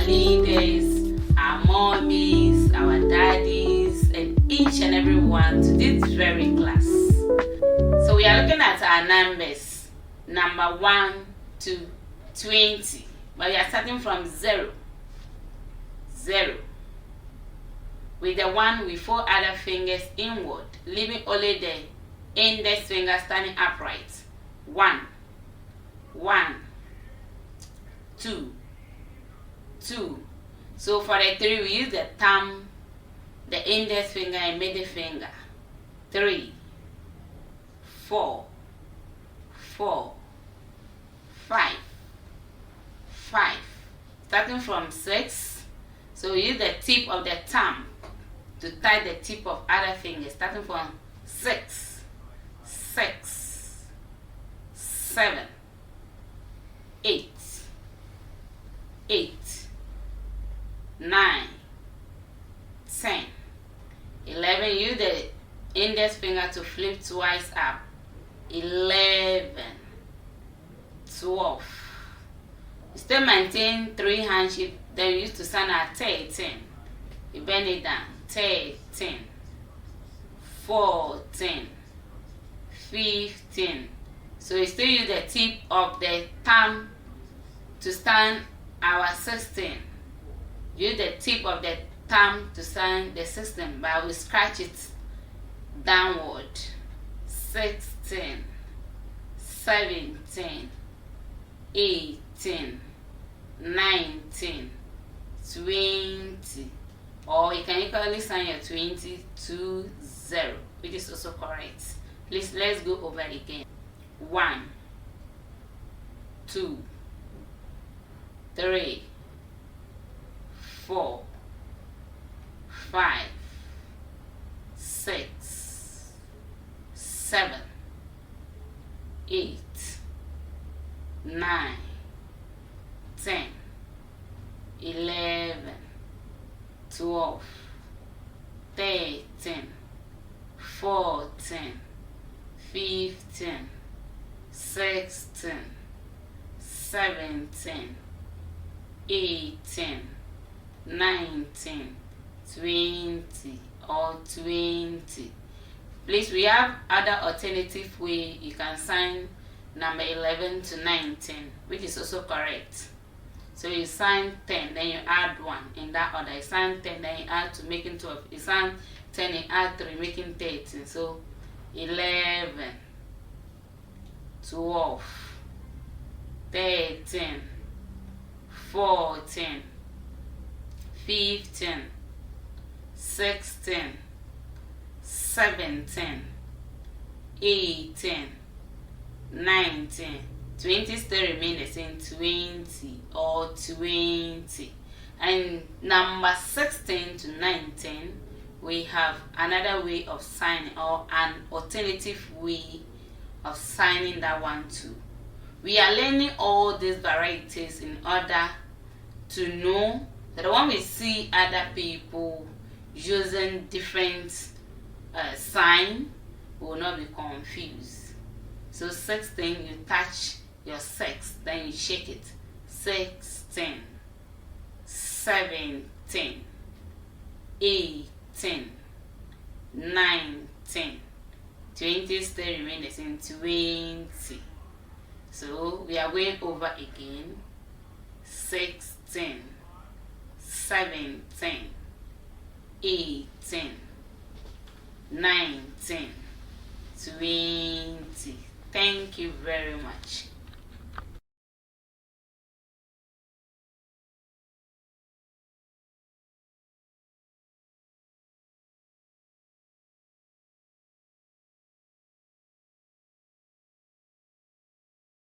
Leaders, our mommies, our daddies, and each and every one to this very class. So we are looking at our numbers, number 1 to 20, but we are starting from 0, with the 1 with 4 other fingers inward, leaving only the index finger standing upright. 1, 2. So for the 3, we use the thumb, the index finger, and middle finger. 3, 4, 5. Starting from 6, so we use the tip of the thumb to tie the tip of other fingers. Starting from 6, 7, 8, 9, 10, 11. Use the index finger to flip twice up. 11, 12. You still maintain 3 handships. Then you used to stand at 13. You bend it down. 13, 14, 15. So you still use the tip of the thumb to stand our 16. Use the tip of the thumb to stand the 16, but we scratch it downward. 16, 17, 18, 19, 20. Or you can equally sign your 20 to 0, which is also correct. Please, let's go over it again. 1, 2, 3, 4, 5, 6, 7, 8, 9, 10, 11, 12, 13, 14, 15, 16, 17, 18, 19, 20, or 20. Please, we have other alternative way. You can sign number 11 to 19, which is also correct. So you sign 10, then you add 1 in that order. You sign 10, then you add 2, making 12. You sign 10, you add 3, making 13. So 11, 12, 13, 14, 15, 16, 17, 18, 19, 20 still remain the same, 20 or 20. And number 16 to 19, we have another way of signing, or an alternative way of signing that one too. We are learning all these varieties in order to know that when we see other people using different sign, we will not be confused. So 16, you touch your 6, then you shake it. 16, 17, 18, 19, 20 still remain the same, 20. So we are going over again. 16, 17, 18, 19, 20. Thank you very much.